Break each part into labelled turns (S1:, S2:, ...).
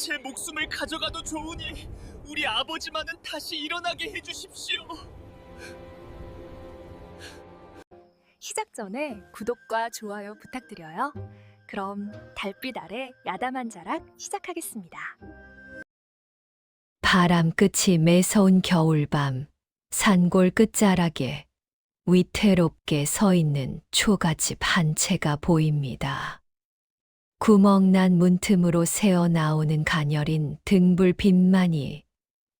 S1: 제 목숨을 가져가도 좋으니 우리 아버지만은 다시 일어나게 해주십시오.
S2: 시작 전에 구독과 좋아요 부탁드려요. 그럼 달빛 아래 야담한 자락 시작하겠습니다.
S3: 바람 끝이 매서운 겨울밤, 산골 끝자락에 위태롭게 서 있는 초가집 한 채가 보입니다. 구멍난 문틈으로 새어 나오는 가녀린 등불빛만이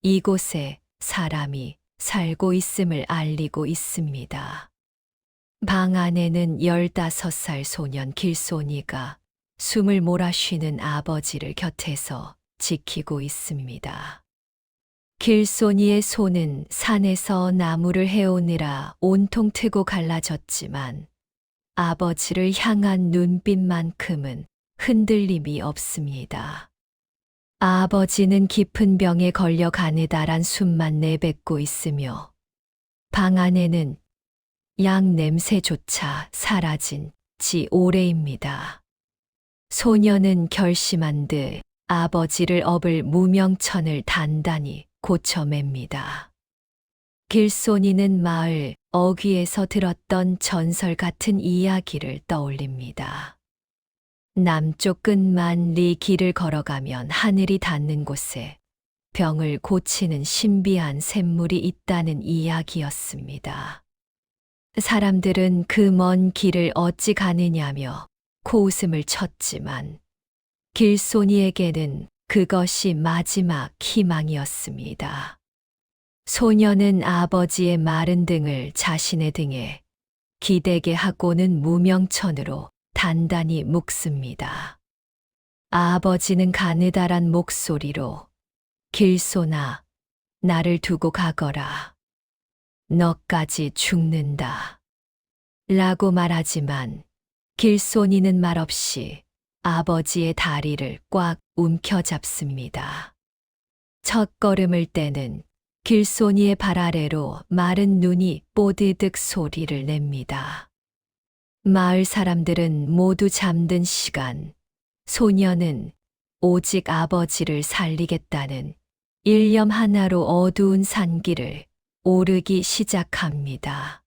S3: 이곳에 사람이 살고 있음을 알리고 있습니다. 방 안에는 15살 소년 길손이가 숨을 몰아쉬는 아버지를 곁에서 지키고 있습니다. 길손이의 손은 산에서 나무를 해오느라 온통 트고 갈라졌지만 아버지를 향한 눈빛만큼은 흔들림이 없습니다. 아버지는 깊은 병에 걸려 가느다란 숨만 내뱉고 있으며 방 안에는 양 냄새조차 사라진 지 오래입니다. 소녀는 결심한 듯 아버지를 업을 무명천을 단단히 고쳐맵니다. 길손이는 마을 어귀에서 들었던 전설 같은 이야기를 떠올립니다. 남쪽 끝만 길을 걸어가면 하늘이 닿는 곳에 병을 고치는 신비한 샘물이 있다는 이야기였습니다. 사람들은 그 먼 길을 어찌 가느냐며 코웃음을 쳤지만 길손이에게는 그것이 마지막 희망이었습니다. 소녀는 아버지의 마른 등을 자신의 등에 기대게 하고는 무명천으로 단단히 묶습니다. 아버지는 가느다란 목소리로 길손아, 나를 두고 가거라. 너까지 죽는다. 라고 말하지만 길손이는 말없이 아버지의 다리를 꽉 움켜잡습니다. 첫 걸음을 떼는 길손이의 발 아래로 마른 눈이 뽀드득 소리를 냅니다. 마을 사람들은 모두 잠든 시간, 소녀는 오직 아버지를 살리겠다는 일념 하나로 어두운 산길을 오르기 시작합니다.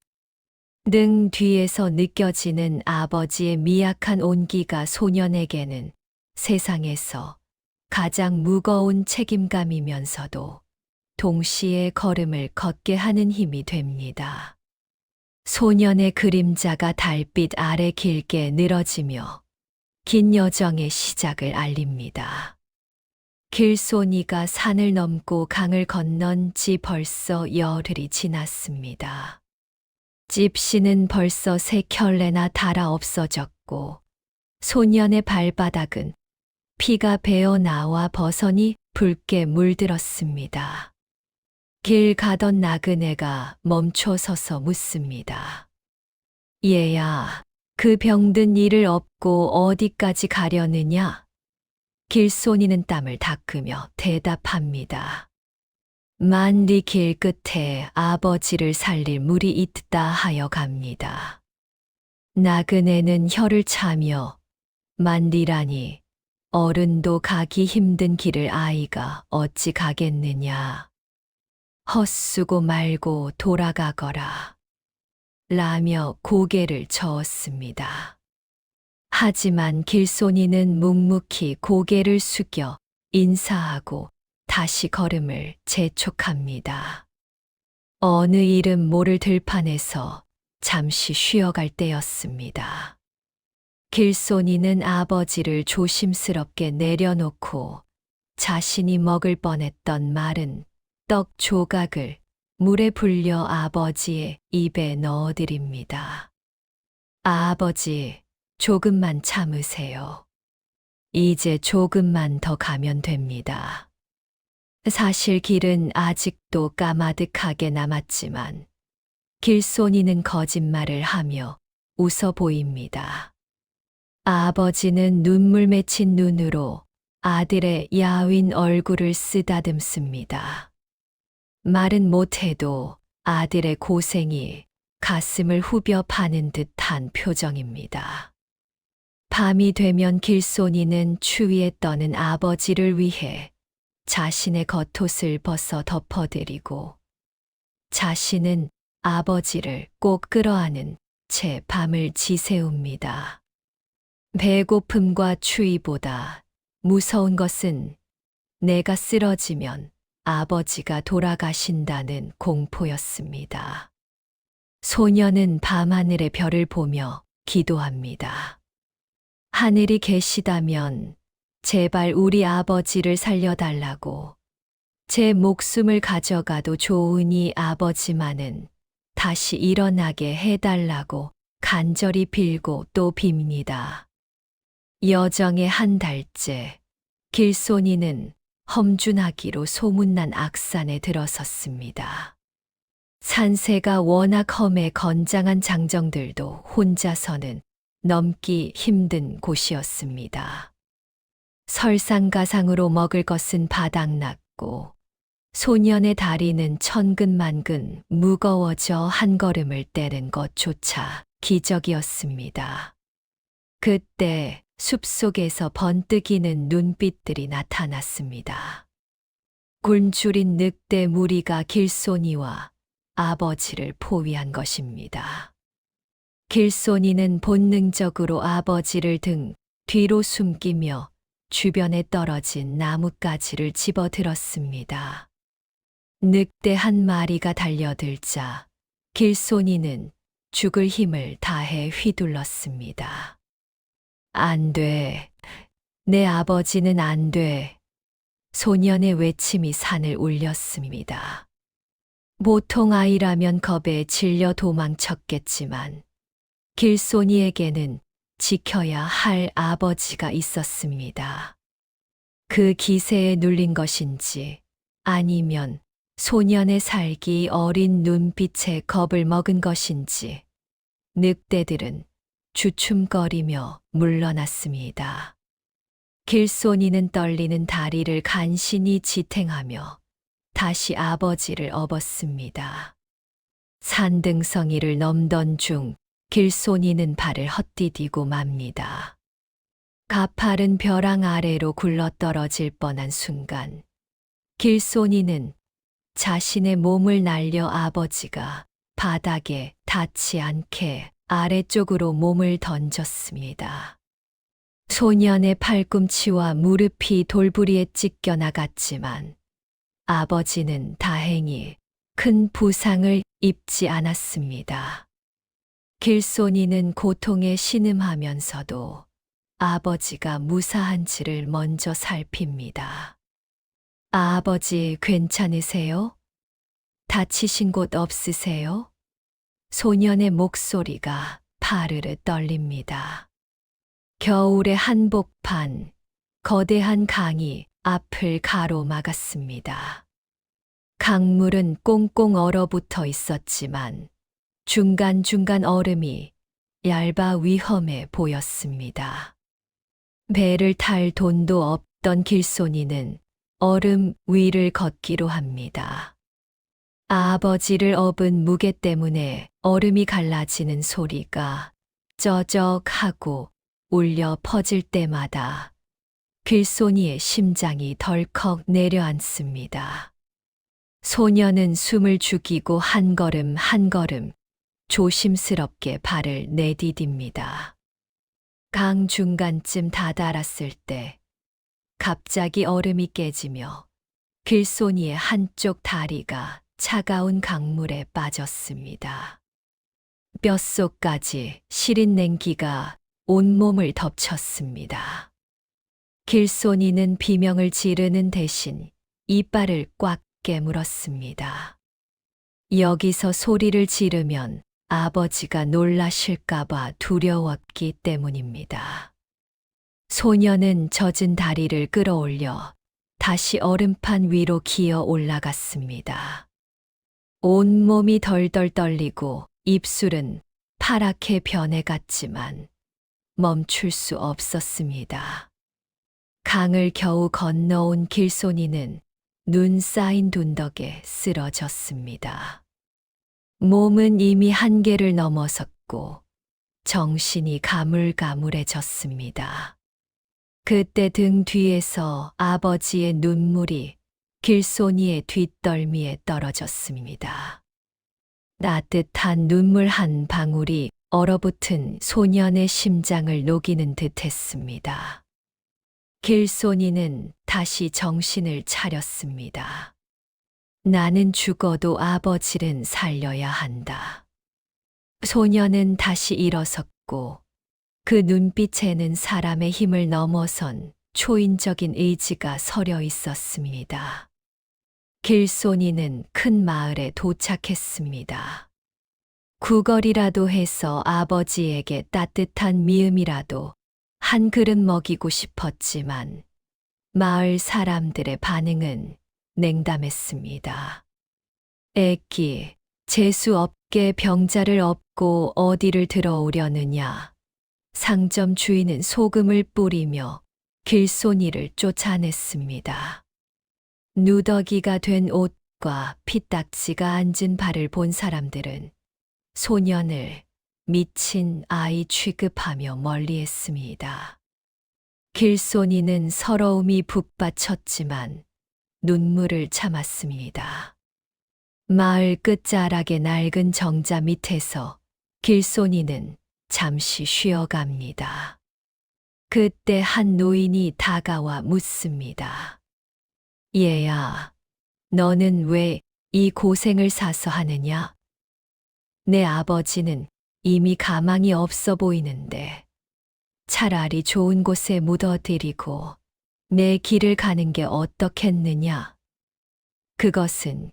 S3: 등 뒤에서 느껴지는 아버지의 미약한 온기가 소년에게는 세상에서 가장 무거운 책임감이면서도 동시에 걸음을 걷게 하는 힘이 됩니다. 소년의 그림자가 달빛 아래 길게 늘어지며 긴 여정의 시작을 알립니다. 길손이가 산을 넘고 강을 건넌 지 벌써 열흘이 지났습니다. 집시는 벌써 3켤레나 닳아 없어졌고 소년의 발바닥은 피가 배어 나와 버선이 붉게 물들었습니다. 길 가던 나그네가 멈춰 서서 묻습니다. 얘야, 그 병든 이를 업고 어디까지 가려느냐? 길손이는 땀을 닦으며 대답합니다. 만리 길 끝에 아버지를 살릴 물이 있다 하여 갑니다. 나그네는 혀를 차며 만리라니 어른도 가기 힘든 길을 아이가 어찌 가겠느냐. 헛수고 말고 돌아가거라. 라며 고개를 저었습니다. 하지만 길손이는 묵묵히 고개를 숙여 인사하고 다시 걸음을 재촉합니다. 어느 이름 모를 들판에서 잠시 쉬어갈 때였습니다. 길손이는 아버지를 조심스럽게 내려놓고 자신이 먹을 뻔했던 마른 떡 조각을 물에 불려 아버지의 입에 넣어드립니다. 아버지, 조금만 참으세요. 이제 조금만 더 가면 됩니다. 사실 길은 아직도 까마득하게 남았지만 길손이는 거짓말을 하며 웃어 보입니다. 아버지는 눈물 맺힌 눈으로 아들의 야윈 얼굴을 쓰다듬습니다. 말은 못해도 아들의 고생이 가슴을 후벼 파는 듯한 표정입니다. 밤이 되면 길손이는 추위에 떠는 아버지를 위해 자신의 겉옷을 벗어 덮어드리고 자신은 아버지를 꼭 끌어안은 채 밤을 지새웁니다. 배고픔과 추위보다 무서운 것은 내가 쓰러지면 아버지가 돌아가신다는 공포였습니다. 소녀는 밤하늘의 별을 보며 기도합니다. 하늘이 계시다면 제발 우리 아버지를 살려달라고. 제 목숨을 가져가도 좋으니 아버지만은 다시 일어나게 해달라고 간절히 빌고 또 빕니다. 여정의 한 달째 길손이는 험준하기로 소문난 악산에 들어섰습니다. 산세가 워낙 험해 건장한 장정들도 혼자서는 넘기 힘든 곳이었습니다. 설상가상으로 먹을 것은 바닥났고 소년의 다리는 천근만근 무거워져 한 걸음을 떼는 것조차 기적이었습니다. 그때 숲속에서 번뜩이는 눈빛들이 나타났습니다. 굴줄인 늑대 무리가 길손이와 아버지를 포위한 것입니다. 길손이는 본능적으로 아버지를 등 뒤로 숨기며 주변에 떨어진 나뭇가지를 집어들었습니다. 늑대 한 마리가 달려들자 길손이는 죽을 힘을 다해 휘둘렀습니다. 안 돼. 내 아버지는 안 돼. 소년의 외침이 산을 울렸습니다. 보통 아이라면 겁에 질려 도망쳤겠지만 길손이에게는 지켜야 할 아버지가 있었습니다. 그 기세에 눌린 것인지 아니면 소년의 살기 어린 눈빛에 겁을 먹은 것인지 늑대들은 주춤거리며 물러났습니다. 길손이는 떨리는 다리를 간신히 지탱하며 다시 아버지를 업었습니다. 산등성이를 넘던 중 길손이는 발을 헛디디고 맙니다. 가파른 벼랑 아래로 굴러떨어질 뻔한 순간 길손이는 자신의 몸을 날려 아버지가 바닥에 닿지 않게 아래쪽으로 몸을 던졌습니다. 소년의 팔꿈치와 무릎이 돌부리에 찢겨 나갔지만 아버지는 다행히 큰 부상을 입지 않았습니다. 길손이는 고통에 신음하면서도 아버지가 무사한지를 먼저 살핍니다. 아버지 괜찮으세요? 다치신 곳 없으세요? 소년의 목소리가 파르르 떨립니다. 겨울의 한복판, 거대한 강이 앞을 가로막았습니다. 강물은 꽁꽁 얼어붙어 있었지만 중간중간 얼음이 얇아 위험해 보였습니다. 배를 탈 돈도 없던 길손이는 얼음 위를 걷기로 합니다. 아버지를 업은 무게 때문에 얼음이 갈라지는 소리가 쩌적하고 울려 퍼질 때마다 길손이의 심장이 덜컥 내려앉습니다. 소녀는 숨을 죽이고 한 걸음 한 걸음 조심스럽게 발을 내디딥니다. 강 중간쯤 다다랐을 때 갑자기 얼음이 깨지며 길손이의 한쪽 다리가 차가운 강물에 빠졌습니다. 뼛속까지 시린 냉기가 온몸을 덮쳤습니다. 길손이는 비명을 지르는 대신 이빨을 꽉 깨물었습니다. 여기서 소리를 지르면 아버지가 놀라실까봐 두려웠기 때문입니다. 소녀는 젖은 다리를 끌어올려 다시 얼음판 위로 기어 올라갔습니다. 온몸이 덜덜 떨리고 입술은 파랗게 변해갔지만 멈출 수 없었습니다. 강을 겨우 건너온 길손이는 눈 쌓인 둔덕에 쓰러졌습니다. 몸은 이미 한계를 넘어섰고 정신이 가물가물해졌습니다. 그때 등 뒤에서 아버지의 눈물이 길손이의 뒷덜미에 떨어졌습니다. 따뜻한 눈물 한 방울이 얼어붙은 소년의 심장을 녹이는 듯 했습니다. 길손이는 다시 정신을 차렸습니다. 나는 죽어도 아버지는 살려야 한다. 소년은 다시 일어섰고 그 눈빛에는 사람의 힘을 넘어선 초인적인 의지가 서려 있었습니다. 길손이는 큰 마을에 도착했습니다. 구걸이라도 해서 아버지에게 따뜻한 미음이라도 한 그릇 먹이고 싶었지만 마을 사람들의 반응은 냉담했습니다. 애끼, 재수 없게 병자를 업고 어디를 들어오려느냐. 상점 주인은 소금을 뿌리며 길손이를 쫓아냈습니다. 누더기가 된 옷과 피딱지가 앉은 발을 본 사람들은 소년을 미친 아이 취급하며 멀리했습니다. 길손이는 서러움이 북받쳤지만 눈물을 참았습니다. 마을 끝자락의 낡은 정자 밑에서 길손이는 잠시 쉬어갑니다. 그때 한 노인이 다가와 묻습니다. 얘야, 너는 왜 이 고생을 사서 하느냐? 내 아버지는 이미 가망이 없어 보이는데 차라리 좋은 곳에 묻어드리고 내 길을 가는 게 어떻겠느냐? 그것은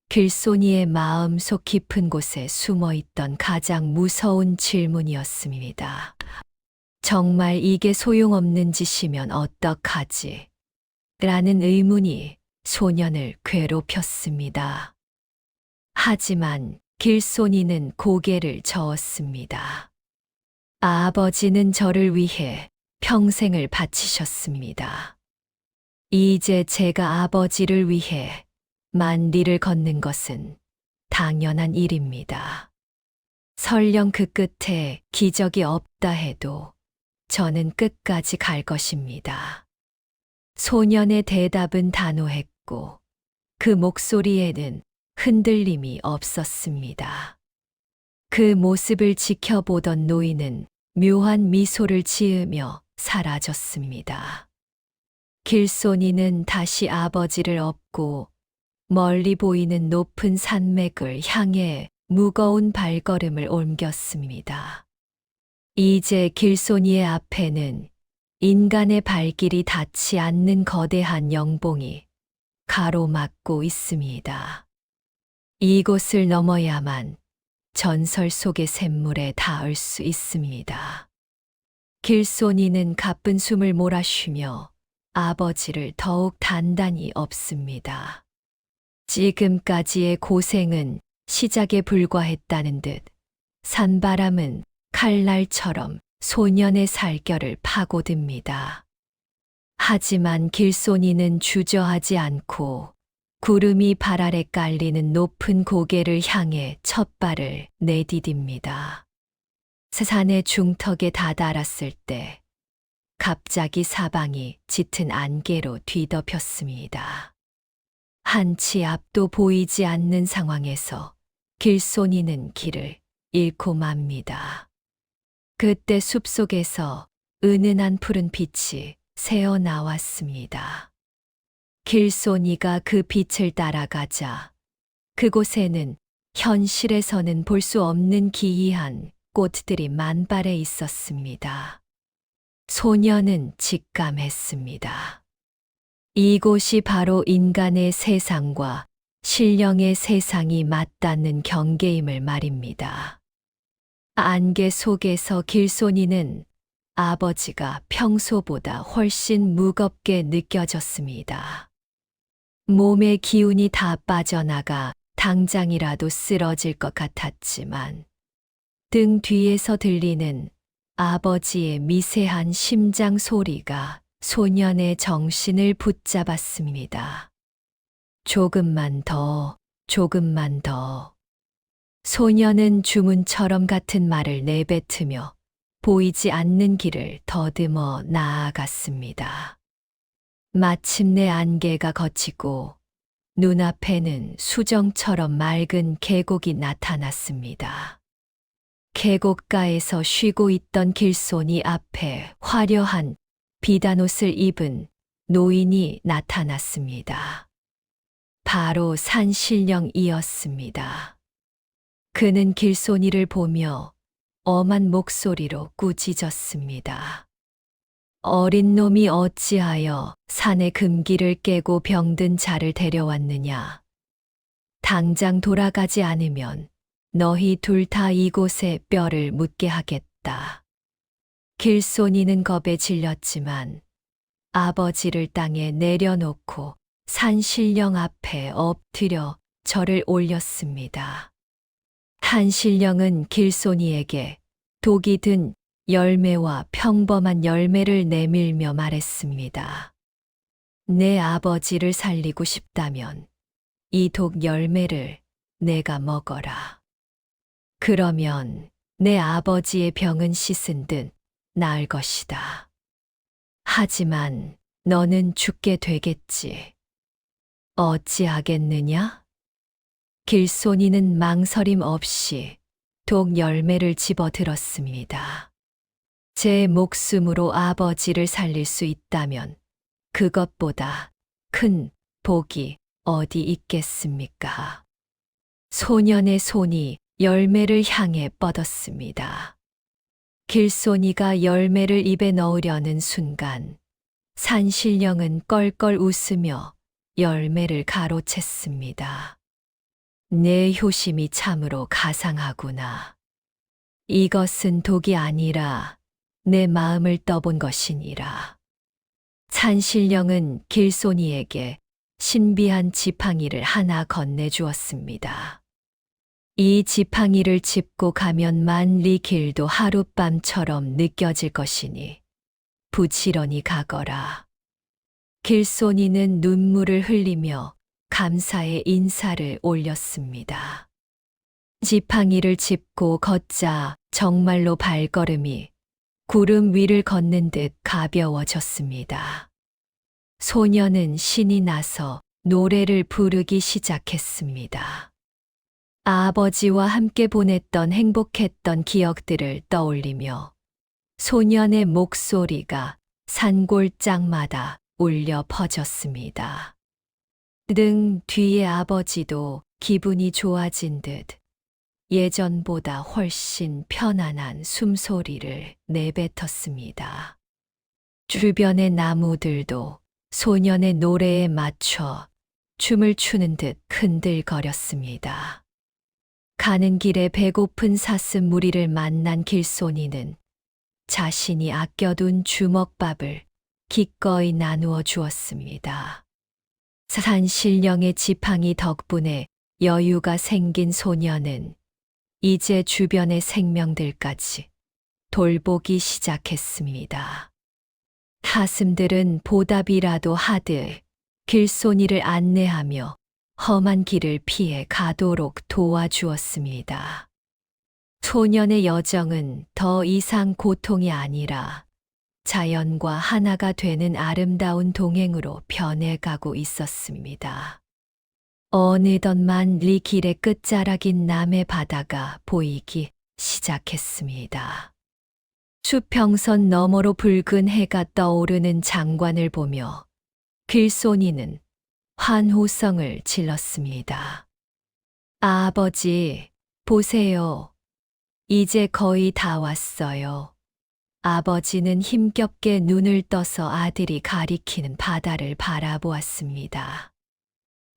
S3: 길손이의 마음속 깊은 곳에 숨어 있던 가장 무서운 질문이었습니다. 정말 이게 소용없는 짓이면 어떡하지? 라는 의문이 소년을 괴롭혔습니다. 하지만 길손이는 고개를 저었습니다. 아버지는 저를 위해 평생을 바치셨습니다. 이제 제가 아버지를 위해 만리를 걷는 것은 당연한 일입니다. 설령 그 끝에 기적이 없다 해도 저는 끝까지 갈 것입니다. 소년의 대답은 단호했고 그 목소리에는 흔들림이 없었습니다. 그 모습을 지켜보던 노인은 묘한 미소를 지으며 사라졌습니다. 길손이는 다시 아버지를 업고 멀리 보이는 높은 산맥을 향해 무거운 발걸음을 옮겼습니다. 이제 길손이의 앞에는 인간의 발길이 닿지 않는 거대한 영봉이 가로막고 있습니다. 이곳을 넘어야만 전설 속의 샘물에 닿을 수 있습니다. 길손이는 가쁜 숨을 몰아쉬며 아버지를 더욱 단단히 업습니다. 지금까지의 고생은 시작에 불과했다는 듯 산바람은 칼날처럼 소년의 살결을 파고듭니다. 하지만 길손이는 주저하지 않고 구름이 발 아래 깔리는 높은 고개를 향해 첫 발을 내디딥니다. 산의 중턱에 다다랐을 때 갑자기 사방이 짙은 안개로 뒤덮였습니다. 한치 앞도 보이지 않는 상황에서 길손이는 길을 잃고 맙니다. 그때 숲속에서 은은한 푸른 빛이 새어 나왔습니다. 길손이가 그 빛을 따라가자 그곳에는 현실에서는 볼 수 없는 기이한 꽃들이 만발해 있었습니다. 소년은 직감했습니다. 이곳이 바로 인간의 세상과 신령의 세상이 맞닿는 경계임을 말입니다. 안개 속에서 길손이는 아버지가 평소보다 훨씬 무겁게 느껴졌습니다. 몸의 기운이 다 빠져나가 당장이라도 쓰러질 것 같았지만 등 뒤에서 들리는 아버지의 미세한 심장 소리가 소년의 정신을 붙잡았습니다. 조금만 더, 조금만 더. 소년은 주문처럼 같은 말을 내뱉으며 보이지 않는 길을 더듬어 나아갔습니다. 마침내 안개가 걷히고 눈앞에는 수정처럼 맑은 계곡이 나타났습니다. 계곡가에서 쉬고 있던 길손이 앞에 화려한 비단옷을 입은 노인이 나타났습니다. 바로 산신령이었습니다. 그는 길손이를 보며 엄한 목소리로 꾸짖었습니다. 어린 놈이 어찌하여 산의 금기를 깨고 병든 자를 데려왔느냐. 당장 돌아가지 않으면 너희 둘 다 이곳에 뼈를 묻게 하겠다. 길손이는 겁에 질렸지만 아버지를 땅에 내려놓고 산신령 앞에 엎드려 절을 올렸습니다. 산신령은 길손이에게 독이 든 열매와 평범한 열매를 내밀며 말했습니다. 내 아버지를 살리고 싶다면 이 독 열매를 내가 먹어라. 그러면 내 아버지의 병은 씻은 듯 나을 것이다. 하지만 너는 죽게 되겠지. 어찌하겠느냐? 길손이는 망설임 없이 독 열매를 집어 들었습니다. 제 목숨으로 아버지를 살릴 수 있다면 그것보다 큰 복이 어디 있겠습니까? 소년의 손이 열매를 향해 뻗었습니다. 길손이가 열매를 입에 넣으려는 순간 산신령은 껄껄 웃으며 열매를 가로챘습니다. 내 효심이 참으로 가상하구나. 이것은 독이 아니라 내 마음을 떠본 것이니라. 산신령은 길손이에게 신비한 지팡이를 하나 건네주었습니다. 이 지팡이를 짚고 가면 만리 길도 하룻밤처럼 느껴질 것이니 부지런히 가거라. 길손이는 눈물을 흘리며 감사의 인사를 올렸습니다. 지팡이를 짚고 걷자 정말로 발걸음이 구름 위를 걷는 듯 가벼워졌습니다. 소녀는 신이 나서 노래를 부르기 시작했습니다. 아버지와 함께 보냈던 행복했던 기억들을 떠올리며 소년의 목소리가 산골짜기마다 울려 퍼졌습니다. 등 뒤에 아버지도 기분이 좋아진 듯 예전보다 훨씬 편안한 숨소리를 내뱉었습니다. 주변의 나무들도 소년의 노래에 맞춰 춤을 추는 듯 흔들거렸습니다. 가는 길에 배고픈 사슴무리를 만난 길손이는 자신이 아껴둔 주먹밥을 기꺼이 나누어 주었습니다. 산신령의 지팡이 덕분에 여유가 생긴 소녀는 이제 주변의 생명들까지 돌보기 시작했습니다. 사슴들은 보답이라도 하듯 길손이를 안내하며 험한 길을 피해 가도록 도와주었습니다. 소년의 여정은 더 이상 고통이 아니라 자연과 하나가 되는 아름다운 동행으로 변해가고 있었습니다. 어느덧 만리 길의 끝자락인 남해 바다가 보이기 시작했습니다. 수평선 너머로 붉은 해가 떠오르는 장관을 보며 길손이는 환호성을 질렀습니다. 아버지, 보세요. 이제 거의 다 왔어요. 아버지는 힘겹게 눈을 떠서 아들이 가리키는 바다를 바라보았습니다.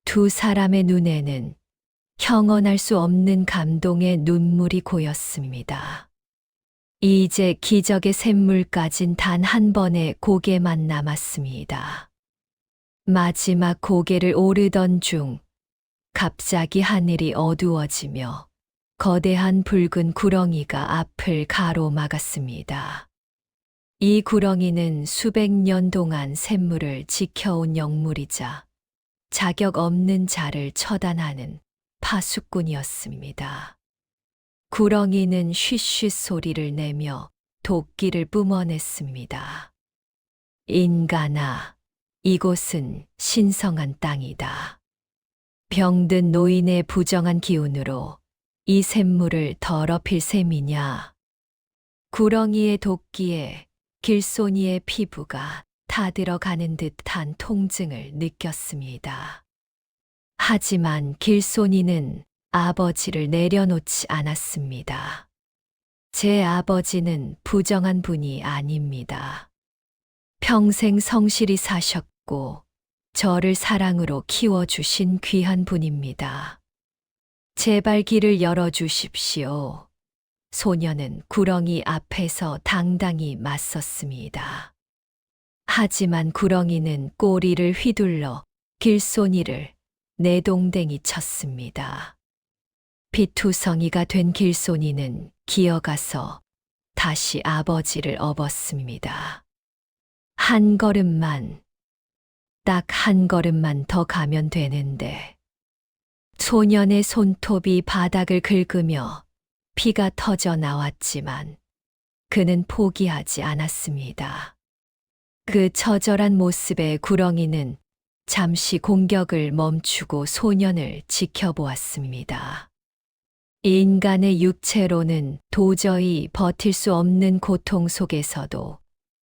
S3: 두 사람의 눈에는 형언할 수 없는 감동의 눈물이 고였습니다. 이제 기적의 샘물까진 단 한 번의 고개만 남았습니다. 마지막 고개를 오르던 중 갑자기 하늘이 어두워지며 거대한 붉은 구렁이가 앞을 가로막았습니다. 이 구렁이는 수백 년 동안 샘물을 지켜온 영물이자 자격 없는 자를 처단하는 파수꾼이었습니다. 구렁이는 쉬쉬 소리를 내며 도끼를 뿜어냈습니다. 인간아, 이곳은 신성한 땅이다. 병든 노인의 부정한 기운으로 이 샘물을 더럽힐 셈이냐. 구렁이의 도끼에 길손이의 피부가 타들어가는 듯한 통증을 느꼈습니다. 하지만 길손이는 아버지를 내려놓지 않았습니다. 제 아버지는 부정한 분이 아닙니다. 평생 성실히 사셨고 저를 사랑으로 키워주신 귀한 분입니다. 제발 길을 열어주십시오. 소녀는 구렁이 앞에서 당당히 맞섰습니다. 하지만 구렁이는 꼬리를 휘둘러 길손이를 내동댕이 쳤습니다. 피투성이가 된 길손이는 기어가서 다시 아버지를 업었습니다. 한 걸음만, 딱 한 걸음만 더 가면 되는데. 소년의 손톱이 바닥을 긁으며 피가 터져 나왔지만 그는 포기하지 않았습니다. 그 처절한 모습에 구렁이는 잠시 공격을 멈추고 소년을 지켜보았습니다. 인간의 육체로는 도저히 버틸 수 없는 고통 속에서도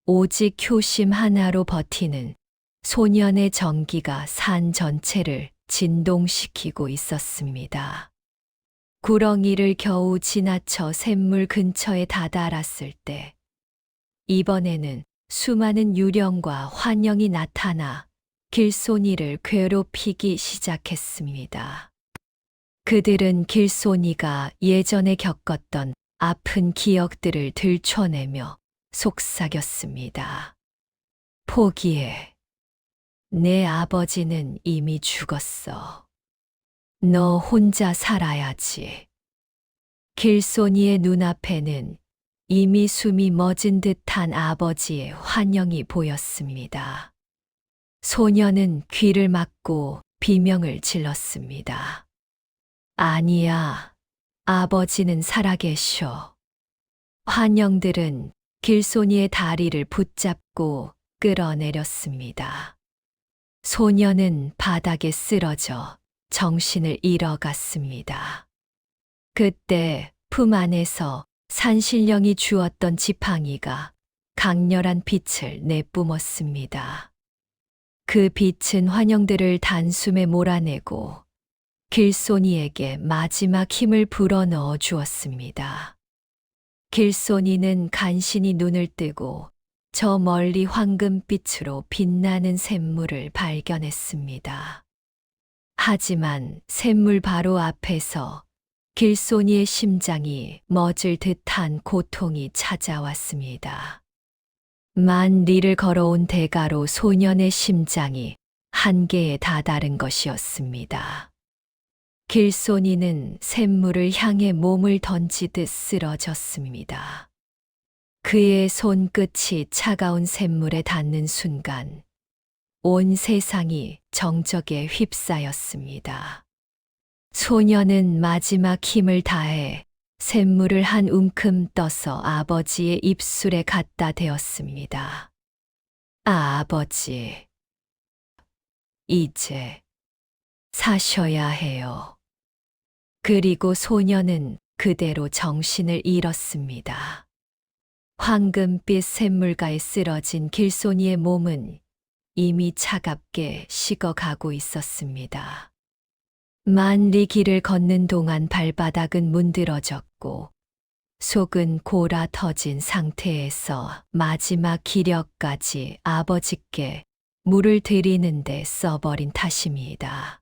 S3: 오직 효심 하나로 버티는 소년의 정기가 산 전체를 진동시키고 있었습니다. 구렁이를 겨우 지나쳐 샘물 근처에 다다랐을 때 이번에는 수많은 유령과 환영이 나타나 길손이를 괴롭히기 시작했습니다. 그들은 길손이가 예전에 겪었던 아픈 기억들을 들춰내며 속삭였습니다. 포기해. 내 아버지는 이미 죽었어. 너 혼자 살아야지. 길손이의 눈앞에는 이미 숨이 멎은 듯한 아버지의 환영이 보였습니다. 소녀는 귀를 막고 비명을 질렀습니다. 아니야, 아버지는 살아계셔. 환영들은 길손이의 다리를 붙잡고 끌어내렸습니다. 소녀는 바닥에 쓰러져 정신을 잃어갔습니다. 그때 품 안에서 산신령이 주었던 지팡이가 강렬한 빛을 내뿜었습니다. 그 빛은 환영들을 단숨에 몰아내고 길손이에게 마지막 힘을 불어넣어 주었습니다. 길손이는 간신히 눈을 뜨고 저 멀리 황금빛으로 빛나는 샘물을 발견했습니다. 하지만 샘물 바로 앞에서 길손이의 심장이 멎을 듯한 고통이 찾아왔습니다. 만 리를 걸어온 대가로 소년의 심장이 한계에 다다른 것이었습니다. 길손이는 샘물을 향해 몸을 던지듯 쓰러졌습니다. 그의 손끝이 차가운 샘물에 닿는 순간 온 세상이 정적에 휩싸였습니다. 소녀는 마지막 힘을 다해 샘물을 한 움큼 떠서 아버지의 입술에 갖다 대었습니다. 아버지, 이제 사셔야 해요. 그리고 소녀는 그대로 정신을 잃었습니다. 황금빛 샘물가에 쓰러진 길손이의 몸은 이미 차갑게 식어가고 있었습니다. 만리 길을 걷는 동안 발바닥은 문드러졌고 속은 골아 터진 상태에서 마지막 기력까지 아버지께 물을 들이는데 써버린 탓입니다.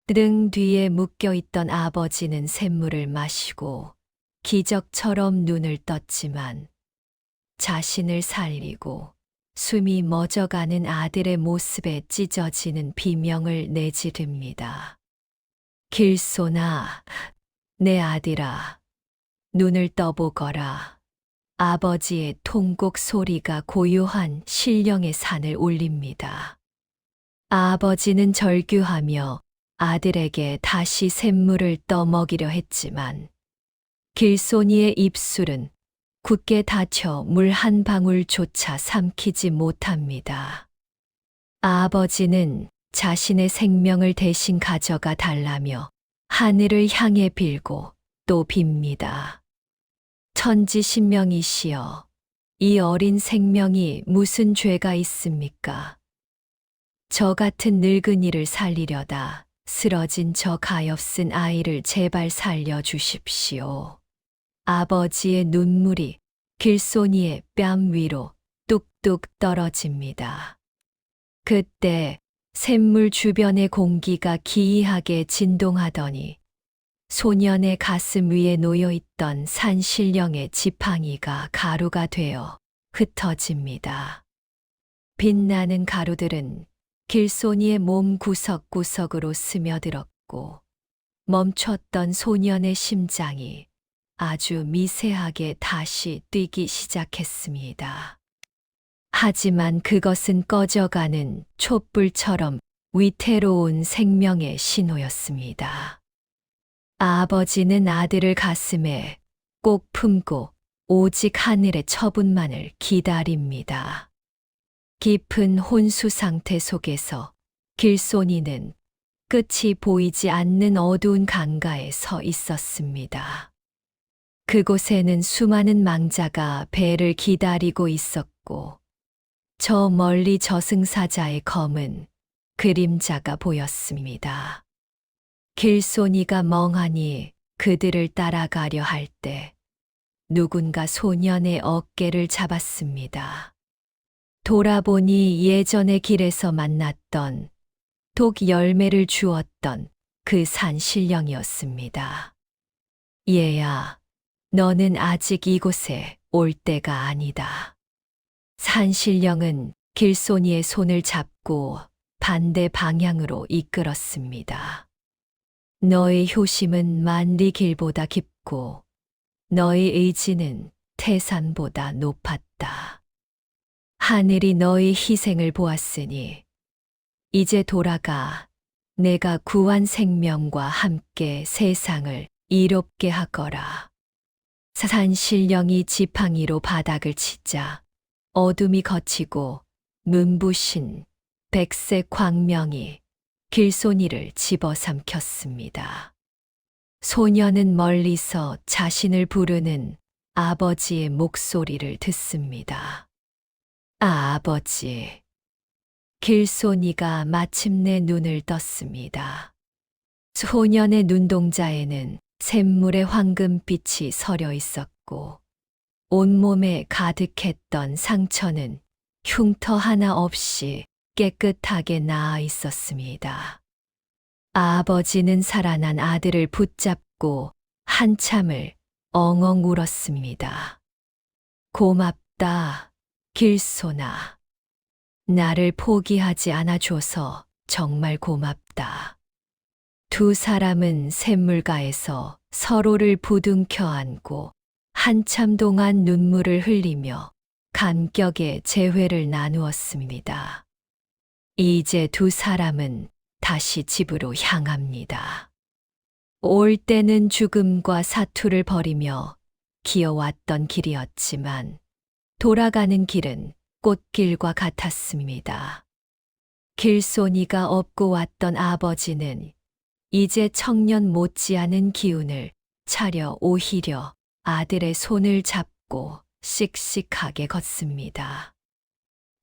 S3: 등 뒤에 묶여있던 아버지는 샘물을 마시고 기적처럼 눈을 떴지만 자신을 살리고 숨이 멎어가는 아들의 모습에 찢어지는 비명을 내지릅니다. 길손아, 내 아들아, 눈을 떠보거라. 아버지의 통곡 소리가 고요한 신령의 산을 울립니다. 아버지는 절규하며 아들에게 다시 샘물을 떠먹이려 했지만 길손이의 입술은 굳게 닫혀 물 한 방울조차 삼키지 못합니다. 아버지는 자신의 생명을 대신 가져가 달라며 하늘을 향해 빌고 또 빕니다. 천지신명이시여, 이 어린 생명이 무슨 죄가 있습니까? 저 같은 늙은이를 살리려다 쓰러진 저 가엾은 아이를 제발 살려주십시오. 아버지의 눈물이 길손이의 뺨 위로 뚝뚝 떨어집니다. 그때 샘물 주변의 공기가 기이하게 진동하더니 소년의 가슴 위에 놓여있던 산신령의 지팡이가 가루가 되어 흩어집니다. 빛나는 가루들은 길손이의 몸 구석구석으로 스며들었고 멈췄던 소년의 심장이 아주 미세하게 다시 뛰기 시작했습니다. 하지만 그것은 꺼져가는 촛불처럼 위태로운 생명의 신호였습니다. 아버지는 아들을 가슴에 꼭 품고 오직 하늘의 처분만을 기다립니다. 깊은 혼수 상태 속에서 길손이는 끝이 보이지 않는 어두운 강가에 서 있었습니다. 그곳에는 수많은 망자가 배를 기다리고 있었고 저 멀리 저승사자의 검은 그림자가 보였습니다. 길손이가 멍하니 그들을 따라가려 할 때 누군가 소년의 어깨를 잡았습니다. 돌아보니 예전에 길에서 만났던 독 열매를 주었던 그 산신령이었습니다. 얘야, 너는 아직 이곳에 올 때가 아니다. 산신령은 길손이의 손을 잡고 반대 방향으로 이끌었습니다. 너의 효심은 만리 길보다 깊고 너의 의지는 태산보다 높았다. 하늘이 너의 희생을 보았으니 이제 돌아가 내가 구한 생명과 함께 세상을 이롭게 하거라. 산신령이 지팡이로 바닥을 치자 어둠이 걷히고 눈부신 백색 광명이 길손이를 집어삼켰습니다. 소년은 멀리서 자신을 부르는 아버지의 목소리를 듣습니다. 아버지. 길손이가 마침내 눈을 떴습니다. 소년의 눈동자에는 샘물의 황금빛이 서려 있었고 온몸에 가득했던 상처는 흉터 하나 없이 깨끗하게 나아 있었습니다. 아버지는 살아난 아들을 붙잡고 한참을 엉엉 울었습니다. 고맙다, 길손아. 나를 포기하지 않아줘서 정말 고맙다. 두 사람은 샘물가에서 서로를 부둥켜 안고 한참 동안 눈물을 흘리며 감격의 재회를 나누었습니다. 이제 두 사람은 다시 집으로 향합니다. 올 때는 죽음과 사투를 벌이며 기어왔던 길이었지만 돌아가는 길은 꽃길과 같았습니다. 길손이가 업고 왔던 아버지는 이제 청년 못지않은 기운을 차려 오히려 아들의 손을 잡고 씩씩하게 걷습니다.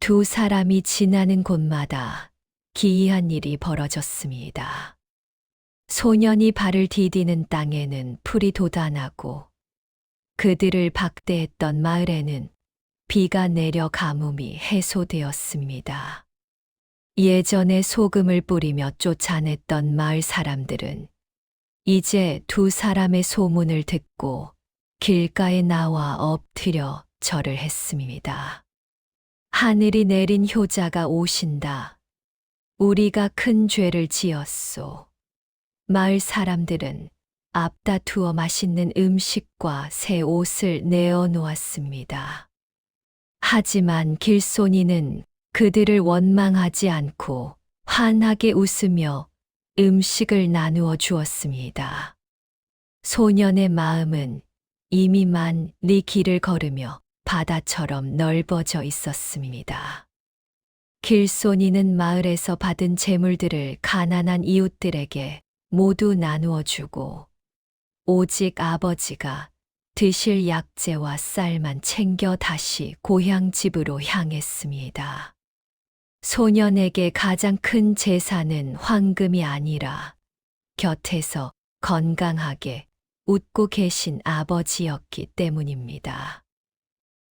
S3: 두 사람이 지나는 곳마다 기이한 일이 벌어졌습니다. 소년이 발을 디디는 땅에는 풀이 돋아나고 그들을 박대했던 마을에는 비가 내려 가뭄이 해소되었습니다. 예전에 소금을 뿌리며 쫓아냈던 마을 사람들은 이제 두 사람의 소문을 듣고 길가에 나와 엎드려 절을 했습니다. 하늘이 내린 효자가 오신다. 우리가 큰 죄를 지었소. 마을 사람들은 앞다투어 맛있는 음식과 새 옷을 내어 놓았습니다. 하지만 길손이는 그들을 원망하지 않고 환하게 웃으며 음식을 나누어 주었습니다. 소년의 마음은 이미 만리 길을 걸으며 바다처럼 넓어져 있었습니다. 길손이는 마을에서 받은 재물들을 가난한 이웃들에게 모두 나누어 주고 오직 아버지가 드실 약재와 쌀만 챙겨 다시 고향 집으로 향했습니다. 소년에게 가장 큰 재산은 황금이 아니라 곁에서 건강하게 웃고 계신 아버지였기 때문입니다.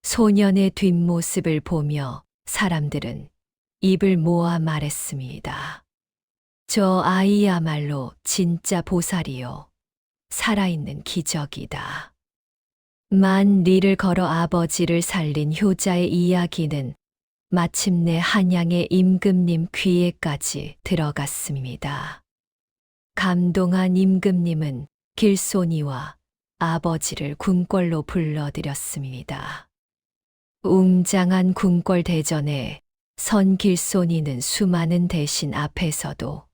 S3: 소년의 뒷모습을 보며 사람들은 입을 모아 말했습니다. 저 아이야말로 진짜 보살이요. 살아있는 기적이다. 만리를 걸어 아버지를 살린 효자의 이야기는 마침내 한양의 임금님 귀에까지 들어갔습니다. 감동한 임금님은 길손이와 아버지를 궁궐로 불러들였습니다. 웅장한 궁궐 대전에 선 길손이는 수많은 대신 앞에서도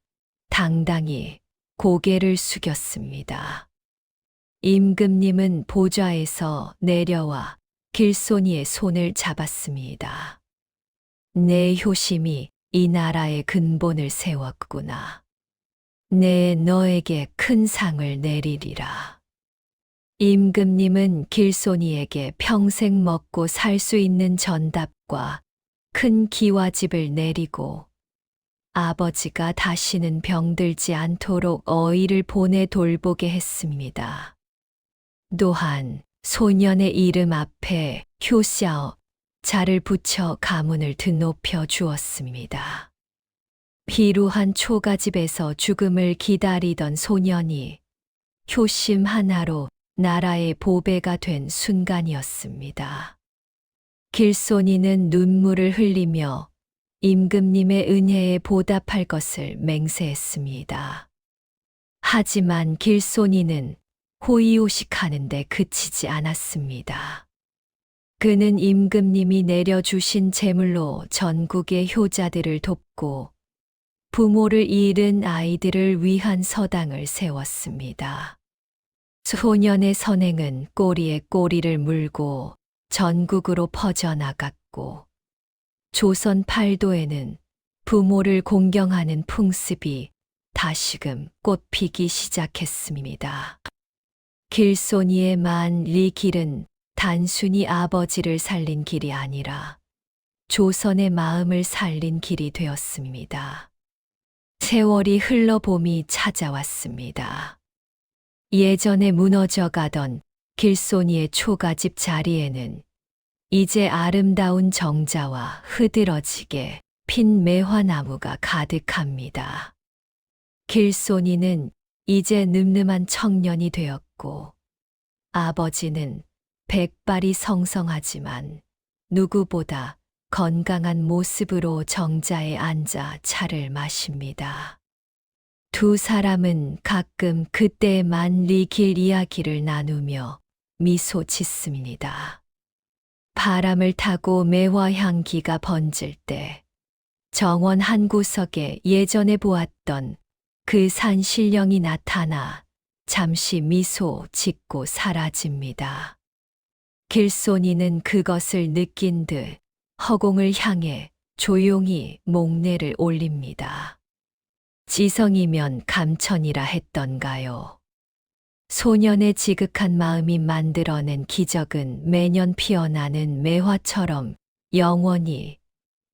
S3: 당당히 고개를 숙였습니다. 임금님은 보좌에서 내려와 길손이의 손을 잡았습니다. 내 효심이 이 나라의 근본을 세웠구나. 내 너에게 큰 상을 내리리라. 임금님은 길손이에게 평생 먹고 살 수 있는 전답과 큰 기와집을 내리고 아버지가 다시는 병들지 않도록 어이를 보내 돌보게 했습니다. 또한 소년의 이름 앞에 효샤오 자를 붙여 가문을 드높여 주었습니다. 비루한 초가집에서 죽음을 기다리던 소년이 효심 하나로 나라의 보배가 된 순간이었습니다. 길손이는 눈물을 흘리며 임금님의 은혜에 보답할 것을 맹세했습니다. 하지만 길손이는 호의호식하는데 그치지 않았습니다. 그는 임금님이 내려주신 재물로 전국의 효자들을 돕고 부모를 잃은 아이들을 위한 서당을 세웠습니다. 소년의 선행은 꼬리에 꼬리를 물고 전국으로 퍼져나갔고 조선 팔도에는 부모를 공경하는 풍습이 다시금 꽃피기 시작했습니다. 길손이의 만리 길은 단순히 아버지를 살린 길이 아니라 조선의 마음을 살린 길이 되었습니다. 세월이 흘러 봄이 찾아왔습니다. 예전에 무너져 가던 길손이의 초가집 자리에는 이제 아름다운 정자와 흐드러지게 핀 매화나무가 가득합니다. 길손이는 이제 늠름한 청년이 되었고 아버지는 백발이 성성하지만 누구보다 건강한 모습으로 정자에 앉아 차를 마십니다. 두 사람은 가끔 그때의 만리 길 이야기를 나누며 미소 짓습니다. 바람을 타고 매화 향기가 번질 때 정원 한 구석에 예전에 보았던 그 산신령이 나타나 잠시 미소 짓고 사라집니다. 길손이는 그것을 느낀 듯 허공을 향해 조용히 목례를 올립니다. 지성이면 감천이라 했던가요? 소년의 지극한 마음이 만들어낸 기적은 매년 피어나는 매화처럼 영원히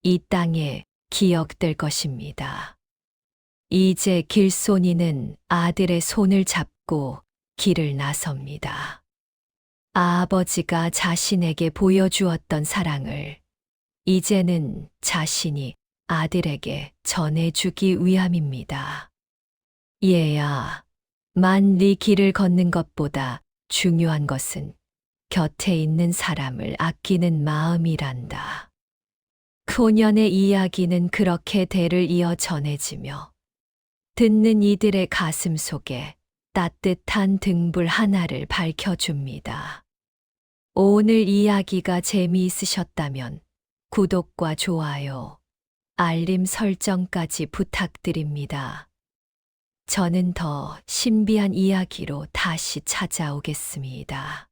S3: 이 땅에 기억될 것입니다. 이제 길손이는 아들의 손을 잡고 길을 나섭니다. 아버지가 자신에게 보여주었던 사랑을 이제는 자신이 아들에게 전해주기 위함입니다. 얘야, 만리 길을 걷는 것보다 중요한 것은 곁에 있는 사람을 아끼는 마음이란다. 소년의 이야기는 그렇게 대를 이어 전해지며 듣는 이들의 가슴 속에 따뜻한 등불 하나를 밝혀줍니다. 오늘 이야기가 재미있으셨다면 구독과 좋아요, 알림 설정까지 부탁드립니다. 저는 더 신비한 이야기로 다시 찾아오겠습니다.